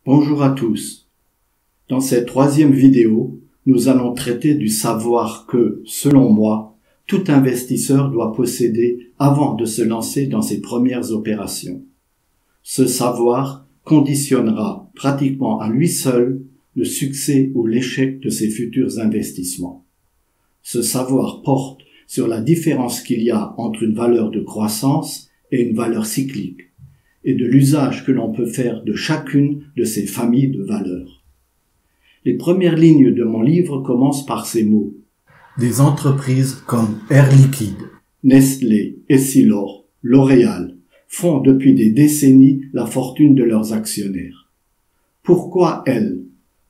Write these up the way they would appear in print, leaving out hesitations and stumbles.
Bonjour à tous. Dans cette troisième vidéo, nous allons traiter du savoir que, selon moi, tout investisseur doit posséder avant de se lancer dans ses premières opérations. Ce savoir conditionnera pratiquement à lui seul le succès ou l'échec de ses futurs investissements. Ce savoir porte sur la différence qu'il y a entre une valeur de croissance et une valeur cyclique, et de l'usage que l'on peut faire de chacune de ces familles de valeurs. Les premières lignes de mon livre commencent par ces mots. Des entreprises comme Air Liquide, Nestlé, Essilor, L'Oréal font depuis des décennies la fortune de leurs actionnaires. Pourquoi elles?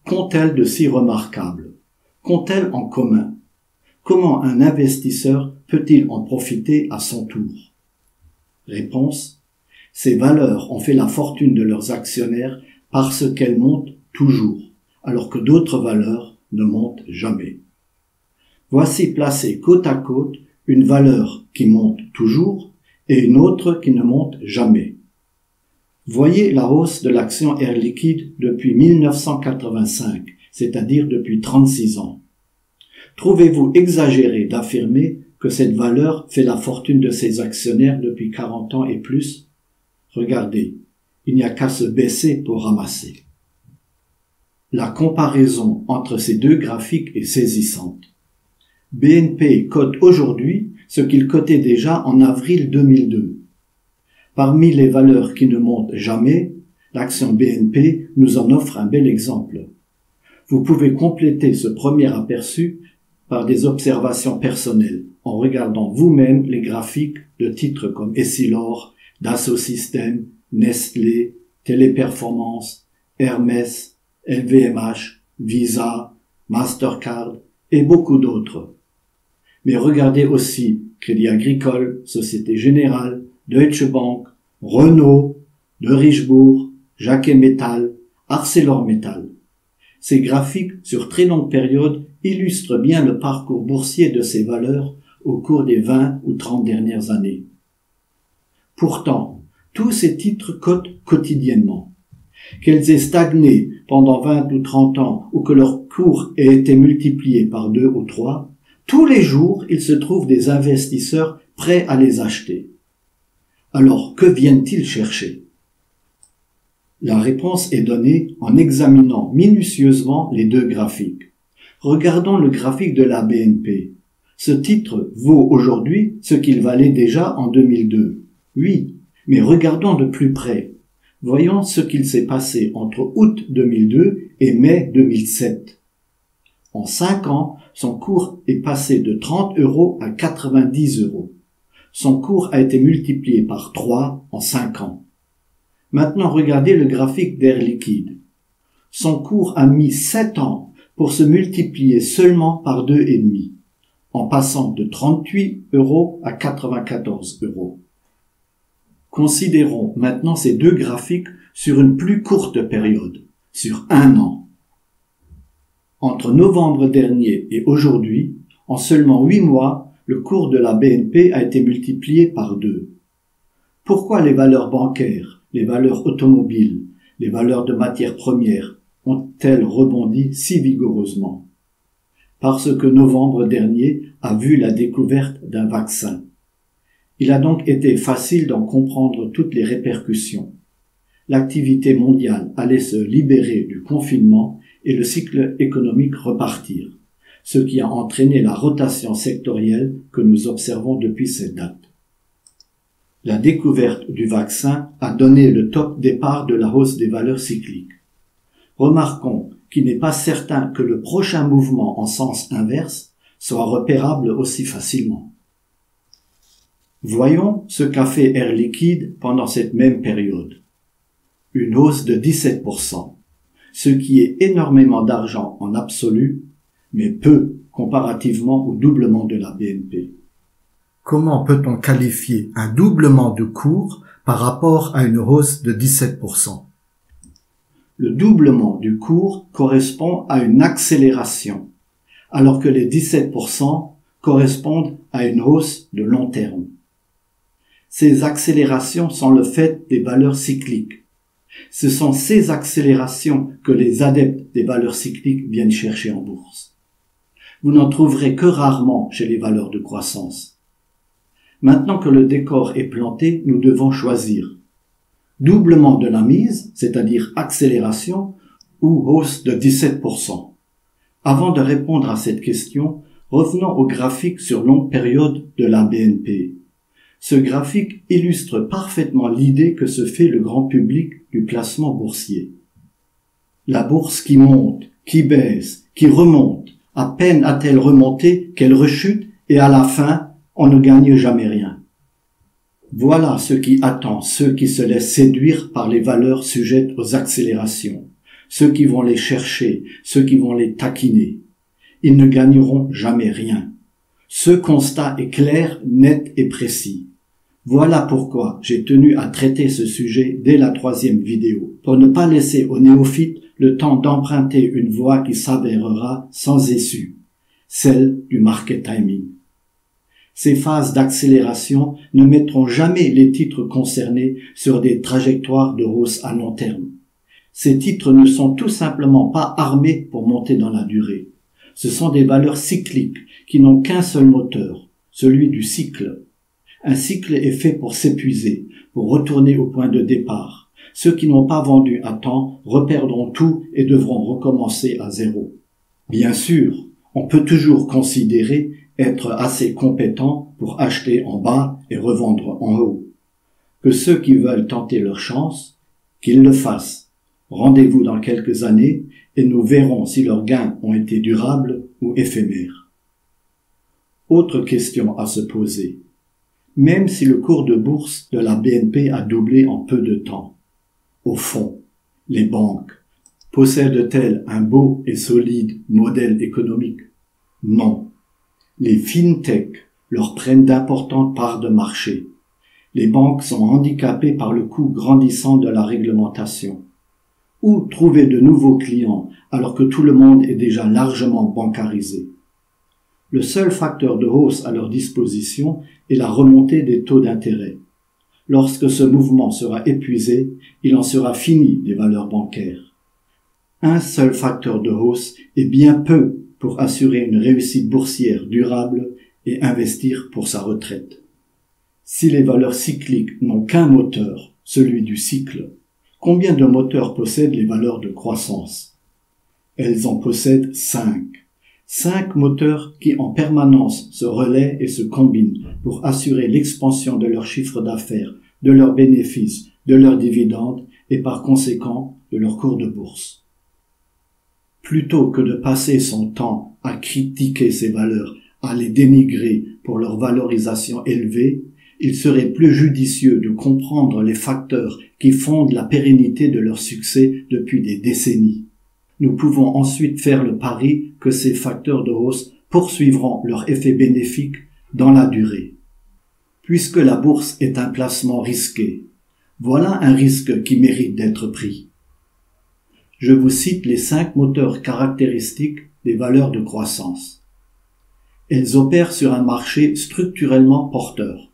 Qu'ont-elles de si remarquable? Qu'ont-elles en commun? Comment un investisseur peut-il en profiter à son tour? Réponse. Ces valeurs ont fait la fortune de leurs actionnaires parce qu'elles montent toujours, alors que d'autres valeurs ne montent jamais. Voici placées côte à côte une valeur qui monte toujours et une autre qui ne monte jamais. Voyez la hausse de l'action Air Liquide depuis 1985, c'est-à-dire depuis 36 ans. Trouvez-vous exagéré d'affirmer que cette valeur fait la fortune de ses actionnaires depuis 40 ans et plus? Regardez, il n'y a qu'à se baisser pour ramasser. La comparaison entre ces deux graphiques est saisissante. BNP cote aujourd'hui ce qu'il cotait déjà en avril 2002. Parmi les valeurs qui ne montent jamais, l'action BNP nous en offre un bel exemple. Vous pouvez compléter ce premier aperçu par des observations personnelles en regardant vous-même les graphiques de titres comme Essilor, Dassault Systèmes, Nestlé, Téléperformance, Hermès, LVMH, Visa, Mastercard et beaucoup d'autres. Mais regardez aussi Crédit Agricole, Société Générale, Deutsche Bank, Renault, De Richebourg, Jacquet Metal, ArcelorMittal. Ces graphiques sur très longue période illustrent bien le parcours boursier de ces valeurs au cours des 20 ou 30 dernières années. Pourtant, tous ces titres cotent quotidiennement. Qu'elles aient stagné pendant 20 ou 30 ans ou que leur cours ait été multiplié par 2 ou 3, tous les jours, il se trouve des investisseurs prêts à les acheter. Alors, que viennent-ils chercher? La réponse est donnée en examinant minutieusement les deux graphiques. Regardons le graphique de la BNP. Ce titre vaut aujourd'hui ce qu'il valait déjà en 2002. Oui, mais regardons de plus près. Voyons ce qu'il s'est passé entre août 2002 et mai 2007. En 5 ans, son cours est passé de 30 € à 90 €. Son cours a été multiplié par 3 en 5 ans. Maintenant, regardez le graphique d'Air Liquide. Son cours a mis 7 ans pour se multiplier seulement par 2,5, en passant de 38 € à 94 €. Considérons maintenant ces deux graphiques sur une plus courte période, sur 1 an. Entre novembre dernier et aujourd'hui, en seulement 8 mois, le cours de la BNP a été multiplié par 2. Pourquoi les valeurs bancaires, les valeurs automobiles, les valeurs de matières premières ont-elles rebondi si vigoureusement? Parce que novembre dernier a vu la découverte d'un vaccin. Il a donc été facile d'en comprendre toutes les répercussions. L'activité mondiale allait se libérer du confinement et le cycle économique repartir, ce qui a entraîné la rotation sectorielle que nous observons depuis cette date. La découverte du vaccin a donné le top départ de la hausse des valeurs cycliques. Remarquons qu'il n'est pas certain que le prochain mouvement en sens inverse soit repérable aussi facilement. Voyons ce qu'a fait Air Liquide pendant cette même période. Une hausse de 17%, ce qui est énormément d'argent en absolu, mais peu comparativement au doublement de la BNP. Comment peut-on qualifier un doublement de cours par rapport à une hausse de 17%? Le doublement du cours correspond à une accélération, alors que les 17% correspondent à une hausse de long terme. Ces accélérations sont le fait des valeurs cycliques. Ce sont ces accélérations que les adeptes des valeurs cycliques viennent chercher en bourse. Vous n'en trouverez que rarement chez les valeurs de croissance. Maintenant que le décor est planté, nous devons choisir. Doublement de la mise, c'est-à-dire accélération, ou hausse de 17%. Avant de répondre à cette question, revenons au graphique sur longue période de la BNP. Ce graphique illustre parfaitement l'idée que se fait le grand public du placement boursier. La bourse qui monte, qui baisse, qui remonte, à peine a-t-elle remonté qu'elle rechute et à la fin, on ne gagne jamais rien. Voilà ce qui attend ceux qui se laissent séduire par les valeurs sujettes aux accélérations, ceux qui vont les chercher, ceux qui vont les taquiner. Ils ne gagneront jamais rien. Ce constat est clair, net et précis. Voilà pourquoi j'ai tenu à traiter ce sujet dès la 3e vidéo, pour ne pas laisser aux néophytes le temps d'emprunter une voie qui s'avérera sans issue, celle du market timing. Ces phases d'accélération ne mettront jamais les titres concernés sur des trajectoires de hausse à long terme. Ces titres ne sont tout simplement pas armés pour monter dans la durée. Ce sont des valeurs cycliques qui n'ont qu'un seul moteur, celui du cycle. Un cycle est fait pour s'épuiser, pour retourner au point de départ. Ceux qui n'ont pas vendu à temps reperdront tout et devront recommencer à zéro. Bien sûr, on peut toujours considérer être assez compétent pour acheter en bas et revendre en haut. Que ceux qui veulent tenter leur chance, qu'ils le fassent. Rendez-vous dans quelques années et nous verrons si leurs gains ont été durables ou éphémères. Autre question à se poser. Même si le cours de bourse de la BNP a doublé en peu de temps, au fond, les banques possèdent-elles un beau et solide modèle économique? Non. Les fintech leur prennent d'importantes parts de marché. Les banques sont handicapées par le coût grandissant de la réglementation. Où trouver de nouveaux clients alors que tout le monde est déjà largement bancarisé? Le seul facteur de hausse à leur disposition est la remontée des taux d'intérêt. Lorsque ce mouvement sera épuisé, il en sera fini des valeurs bancaires. Un seul facteur de hausse est bien peu pour assurer une réussite boursière durable et investir pour sa retraite. Si les valeurs cycliques n'ont qu'un moteur, celui du cycle, combien de moteurs possèdent les valeurs de croissance? Elles en possèdent 5. 5 moteurs qui en permanence se relaient et se combinent pour assurer l'expansion de leur chiffre d'affaires, de leurs bénéfices, de leurs dividendes et par conséquent de leur cours de bourse. Plutôt que de passer son temps à critiquer ces valeurs, à les dénigrer pour leur valorisation élevée, il serait plus judicieux de comprendre les facteurs qui fondent la pérennité de leur succès depuis des décennies. Nous pouvons ensuite faire le pari que ces facteurs de hausse poursuivront leur effet bénéfique dans la durée. Puisque la bourse est un placement risqué, voilà un risque qui mérite d'être pris. Je vous cite les 5 moteurs caractéristiques des valeurs de croissance. Elles opèrent sur un marché structurellement porteur.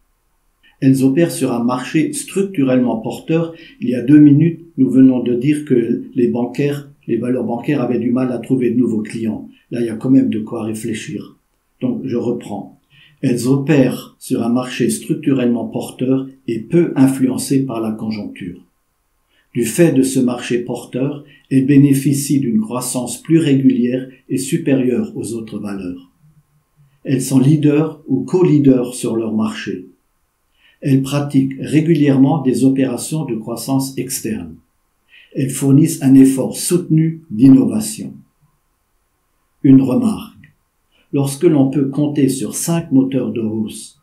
Elles opèrent sur un marché structurellement porteur. Il y a 2 minutes, nous venons de dire que les valeurs bancaires avaient du mal à trouver de nouveaux clients. Là, il y a quand même de quoi réfléchir. Donc, je reprends. Elles opèrent sur un marché structurellement porteur et peu influencé par la conjoncture. Du fait de ce marché porteur, elles bénéficient d'une croissance plus régulière et supérieure aux autres valeurs. Elles sont leaders ou co-leaders sur leur marché. Elles pratiquent régulièrement des opérations de croissance externe. Elles fournissent un effort soutenu d'innovation. Une remarque. Lorsque l'on peut compter sur 5 moteurs de hausse,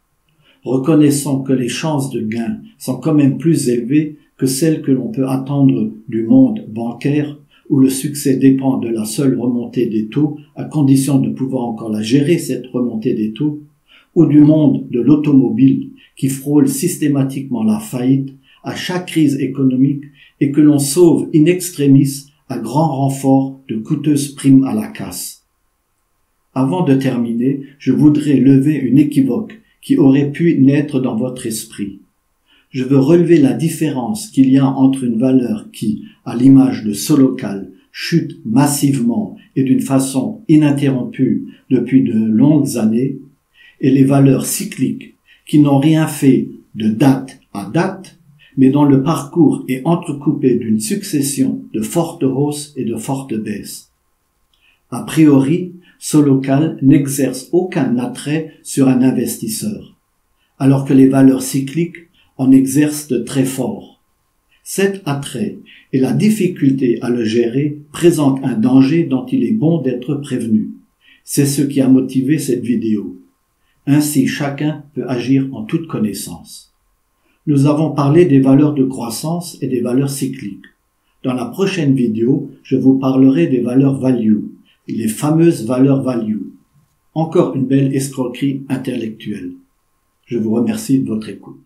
reconnaissons que les chances de gain sont quand même plus élevées que celles que l'on peut attendre du monde bancaire où le succès dépend de la seule remontée des taux à condition de pouvoir encore la gérer cette remontée des taux, ou du monde de l'automobile qui frôle systématiquement la faillite à chaque crise économique et que l'on sauve in extremis à grand renfort de coûteuses primes à la casse. Avant de terminer, je voudrais lever une équivoque qui aurait pu naître dans votre esprit. je veux relever la différence qu'il y a entre une valeur qui, à l'image de Solocal, chute massivement et d'une façon ininterrompue depuis de longues années, et les valeurs cycliques qui n'ont rien fait de date à date, mais dont le parcours est entrecoupé d'une succession de fortes hausses et de fortes baisses. A priori, Solocal n'exerce aucun attrait sur un investisseur, alors que les valeurs cycliques en exercent de très forts. Cet attrait et la difficulté à le gérer présentent un danger dont il est bon d'être prévenu. C'est ce qui a motivé cette vidéo. Ainsi, chacun peut agir en toute connaissance. Nous avons parlé des valeurs de croissance et des valeurs cycliques. Dans la prochaine vidéo, je vous parlerai des valeurs value, les fameuses valeurs value. Encore une belle escroquerie intellectuelle. Je vous remercie de votre écoute.